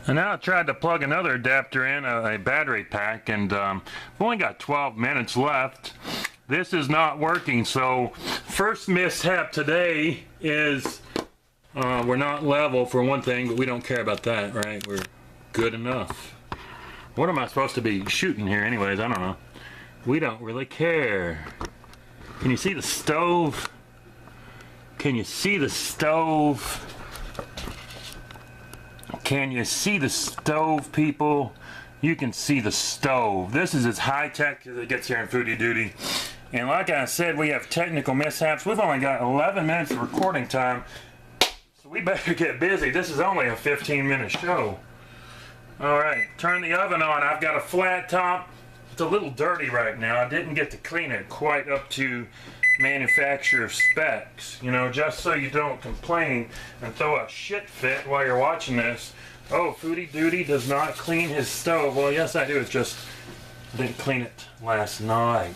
And now I tried to plug another adapter in, a battery pack, and I've only got 12 minutes left. This is not working, so first mishap today is we're not level for one thing, but we don't care about that, right? We're good enough. What am I supposed to be shooting here anyways? I don't know. We don't really care. Can you see the stove? Can you see the stove? Can you see the stove, people? You can see the stove. This is as high tech as it gets here in Foodie Duty. And like I said, we have technical mishaps. We've only got 11 minutes of recording time, so we better get busy. This is only a 15-minute show. Alright, turn the oven on. I've got a flat top. It's a little dirty right now. I didn't get to clean it quite up to manufacturer specs. You know, just so you don't complain and throw a shit fit while you're watching this. Oh, Foodie Duty does not clean his stove. Well, yes I do. It's just I didn't clean it last night.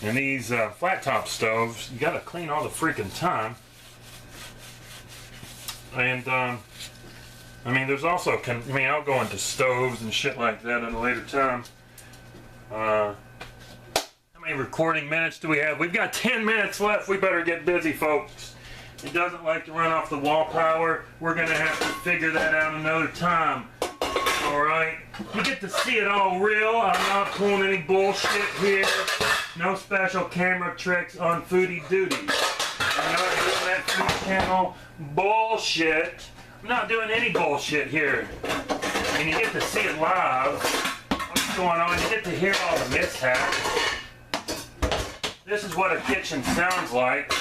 And these flat top stoves, you gotta clean all the freaking time. And I mean, there's also, I'll go into stoves and shit like that at a later time. How many recording minutes do we have? We've got 10 minutes left. We better get busy, folks. It doesn't like to run off the wall power. We're gonna have to figure that out another time. Alright? You get to see it all real. I'm not pulling any bullshit here. No special camera tricks on Foodie Duty. I'm not doing that food channel bullshit. I'm not doing any bullshit here. And you get to see it live. What's going on? You get to hear all the mishaps. This is what a kitchen sounds like.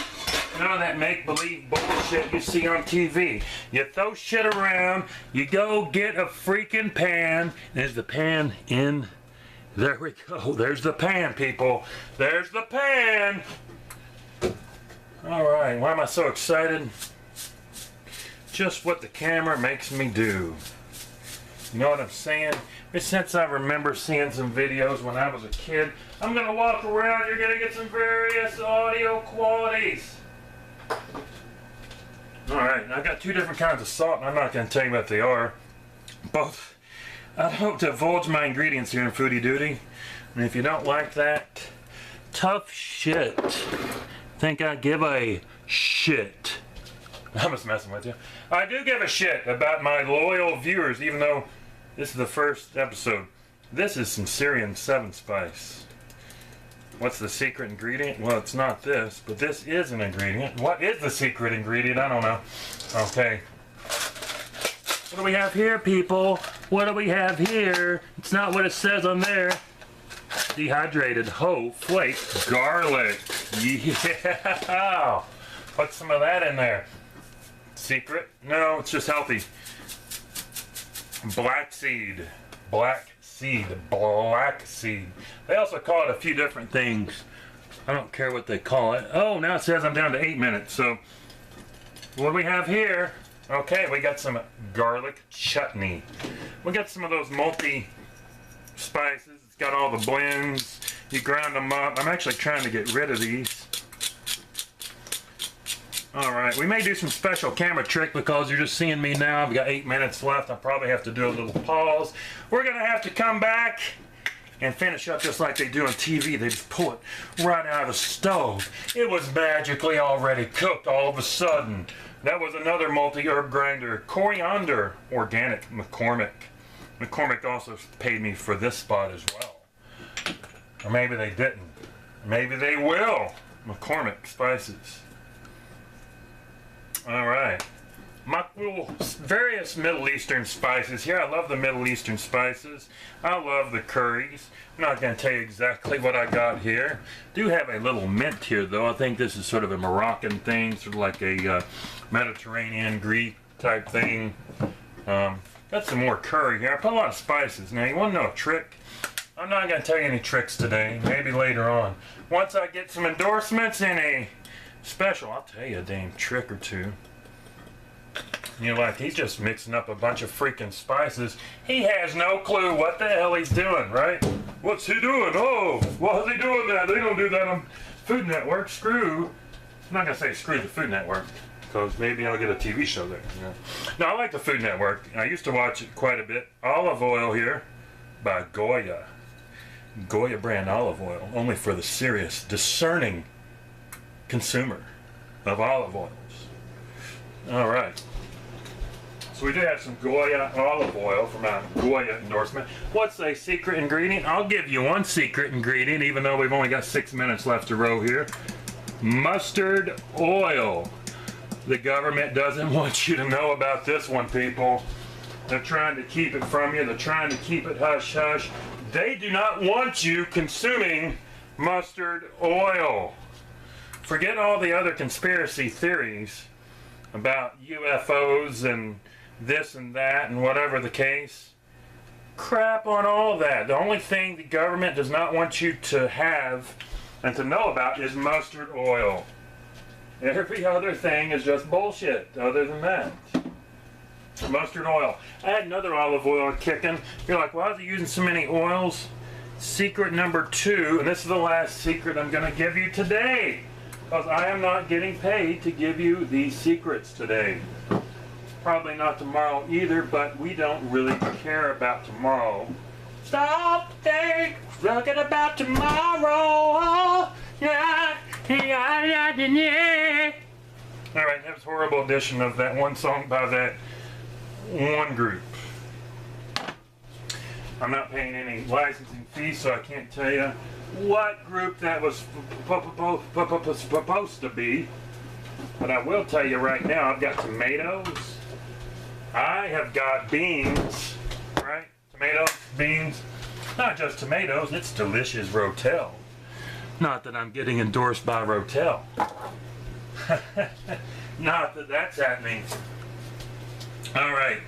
None of that make-believe bullshit you see on TV. You throw shit around, you go get a freaking pan. There's the pan in. There we go. There's the pan, people. There's the pan. Alright, why am I so excited? Just what the camera makes me do. You know what I'm saying? Since I remember seeing some videos when I was a kid, I'm going to walk around, you're going to get some various audio qualities. Alright, I've got two different kinds of salt, and I'm not going to tell you what they are. Both. I don't divulge my ingredients here in Foodie Duty. And if you don't like that, tough shit. Think I give a shit. I'm just messing with you. I do give a shit about my loyal viewers, even though this is the first episode. This is some Syrian 7 spice. What's the secret ingredient? Well, it's not this, but this is an ingredient. What is the secret ingredient? I don't know. Okay. What do we have here, people? What do we have here? It's not what it says on there. Dehydrated whole flake garlic. Yeah. Put some of that in there. Secret? No, it's just healthy. Black seed. Black seed. Black seed. They also call it a few different things. I don't care what they call it. Oh, now it says I'm down to 8 minutes. So, what do we have here? Okay, we got some garlic chutney. We got some of those multi spices. It's got all the blends. You ground them up. I'm actually trying to get rid of these. Alright, we may do some special camera trick because you're just seeing me now. I've got 8 minutes left. I'll probably have to do a little pause. We're going to have to come back and finish up just like they do on TV. They just pull it right out of the stove. It was magically already cooked all of a sudden. That was another multi-herb grinder. Coriander, organic, McCormick. McCormick also paid me for this spot as well. Or maybe they didn't. Maybe they will. McCormick spices. Alright. My little various Middle Eastern spices here. I love the Middle Eastern spices. I love the curries. I'm not going to tell you exactly what I got here. Do have a little mint here though. I think this is sort of a Moroccan thing, sort of like a Mediterranean Greek type thing. Got some more curry here. I put a lot of spices. Now you want to know a trick? I'm not going to tell you any tricks today. Maybe later on. Once I get some endorsements in a special, I'll tell you a damn trick or two. You're like, he's just mixing up a bunch of freaking spices. He has no clue what the hell he's doing, right? What's he doing? Oh, why is he doing that? They don't do that on Food Network. Screw. I'm not going to say screw the Food Network, because maybe I'll get a TV show there. Yeah. No, I like the Food Network. I used to watch it quite a bit. Olive oil here by Goya. Goya brand olive oil, only for the serious, discerning consumer of olive oils. All right. So we do have some Goya olive oil from our Goya endorsement. What's a secret ingredient? I'll give you one secret ingredient, even though we've only got 6 minutes left to row here. Mustard oil. The government doesn't want you to know about this one, people. They're trying to keep it from you. They're trying to keep it hush hush. They do not want you consuming mustard oil. Forget all the other conspiracy theories about UFOs and this and that and whatever the case. Crap on all that. The only thing the government does not want you to have and to know about is mustard oil. Every other thing is just bullshit other than that. Mustard oil. I had another olive oil kicking. You're like, why is he using so many oils? Secret number 2, and this is the last secret I'm going to give you today, because I am not getting paid to give you these secrets today. Probably not tomorrow either, but we don't really care about tomorrow. Stop thinking about tomorrow. Yeah, yeah, yeah, yeah. All right, that was a horrible edition of that one song by that one group. I'm not paying any licensing fees, so I can't tell you what group that was supposed to be. But I will tell you right now, I've got tomatoes. I have got beans, right? Tomatoes, beans. Not just tomatoes, it's delicious Rotel. Not that I'm getting endorsed by Rotel. Not that that's happening. All right.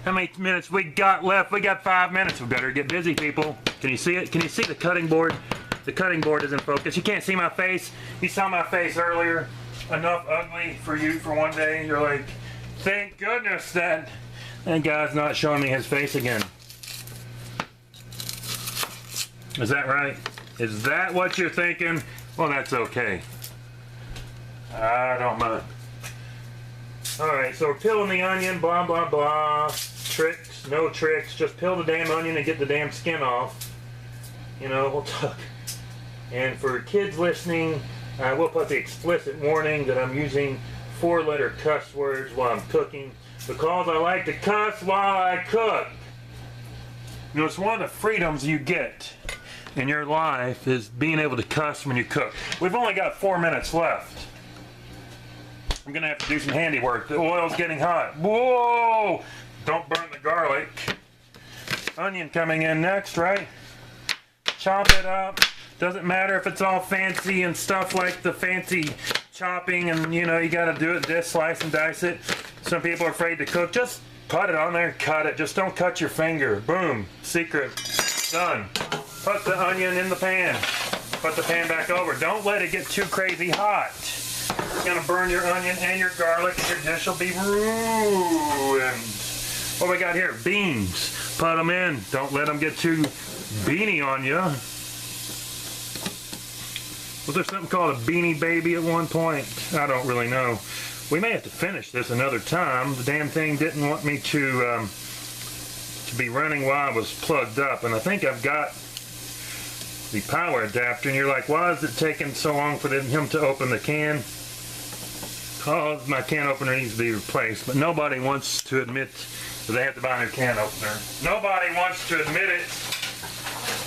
How many minutes we got left? We got 5 minutes. We better get busy, people. Can you see it? Can you see the cutting board? The cutting board is in focus. You can't see my face. You saw my face earlier. Enough ugly for you for one day. You're like, thank goodness that guy's not showing me his face again. Is that right? Is that what you're thinking? Well, that's okay. I don't mind. Alright, so we're peeling the onion, blah, blah, blah. Tricks, no tricks. Just peel the damn onion and get the damn skin off. You know, we'll talk. And for kids listening, I will put the explicit warning that I'm using 4-letter cuss words while I'm cooking, because I like to cuss while I cook. You know, it's one of the freedoms you get in your life is being able to cuss when you cook. We've only got 4 minutes left. I'm gonna have to do some handiwork. The oil's getting hot. Whoa! Don't burn the garlic. Onion coming in next, right? Chop it up. Doesn't matter if it's all fancy and stuff like the fancy chopping and, you know, you gotta do it this, slice and dice it. Some people are afraid to cook. Just put it on there and cut it. Just don't cut your finger. Boom. Secret. Done. Put the onion in the pan. Put the pan back over. Don't let it get too crazy hot. It's gonna burn your onion and your garlic and your dish will be ruined. What we got here? Beans. Put them in. Don't let them get too beanie on you. Was there something called a Beanie Baby at one point? I don't really know. We may have to finish this another time. The damn thing didn't want me to be running while I was plugged up, and I think I've got the power adapter. And you're like, why is it taking so long for him to open the can? Because my can opener needs to be replaced, but nobody wants to admit that they have to buy a new can opener. Nobody wants to admit it.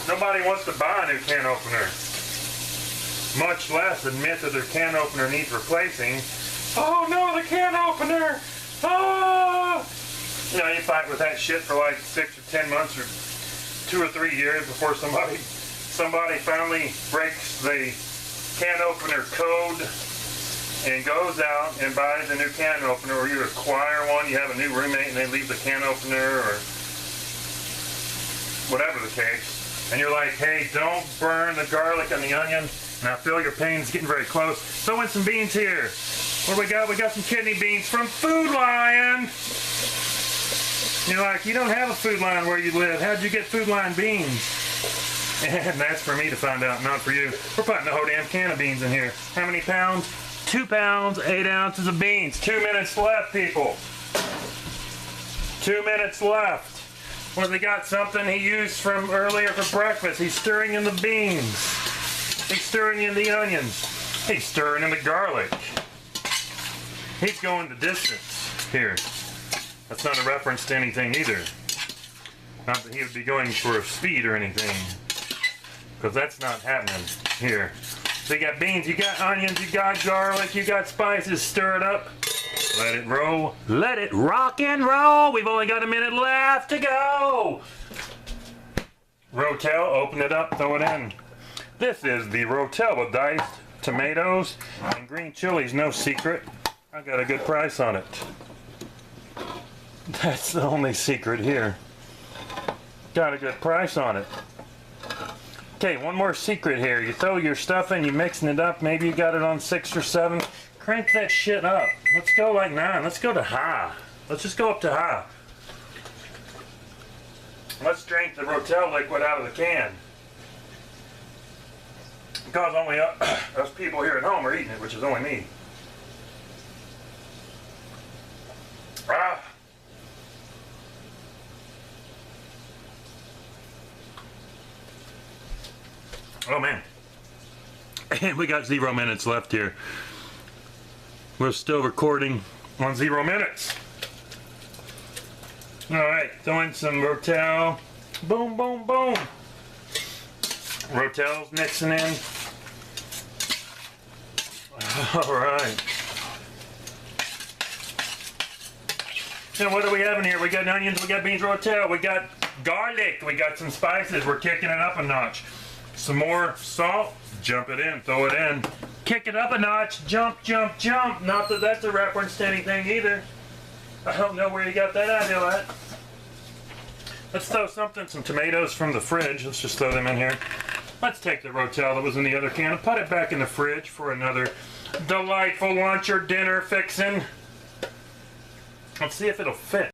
Nobody wants to buy a new can opener. Much less admit that their can opener needs replacing. Oh no, the can opener! Oh! You know, you fight with that shit for like 6 or 10 months or 2 or 3 years before somebody finally breaks the can opener code and goes out and buys a new can opener, or you acquire one, you have a new roommate and they leave the can opener or whatever the case. And you're like, hey, don't burn the garlic and the onion. And I feel your pain's getting very close. Throw in some beans here. What do we got? We got some kidney beans from Food Lion. You're like, you don't have a Food Lion where you live. How'd you get Food Lion beans? And that's for me to find out, not for you. We're putting the whole damn can of beans in here. How many pounds? 2 pounds, 8 ounces of beans. 2 minutes left, people. 2 minutes left. Well, they got something he used from earlier for breakfast. He's stirring in the beans. He's stirring in the onions. He's stirring in the garlic. He's going the distance here. That's not a reference to anything either. Not that he would be going for speed or anything. Because that's not happening here. So you got beans, you got onions, you got garlic, you got spices. Stir it up. Let it roll. Let it rock and roll. We've only got a minute left to go. Rotel, open it up, throw it in. This is the Rotel with diced tomatoes and green chilies, no secret. I got a good price on it. That's the only secret here. Got a good price on it. Okay, one more secret here. You throw your stuff in, you mixing it up. Maybe you got it on 6 or 7. Crank that shit up. Let's go like 9. Let's go to high. Let's just go up to high. Let's drink the Rotel liquid out of the can. Because only us people here at home are eating it, which is only me. Ah. Oh man. And we got 0 minutes left here. We're still recording on 0 minutes. Alright, throw in some Rotel. Boom, boom, boom. Rotel's mixing in. Alright. Now what do we have in here? We got onions, we got beans, Rotel, we got garlic, we got some spices. We're kicking it up a notch. Some more salt, jump it in, throw it in. Kick it up a notch, jump, jump, jump. Not that that's a reference to anything either. I don't know where you got that idea at. Let's throw some tomatoes from the fridge. Let's just throw them in here. Let's take the Rotel that was in the other can and put it back in the fridge for another delightful lunch or dinner fixin'. Let's see if it'll fit.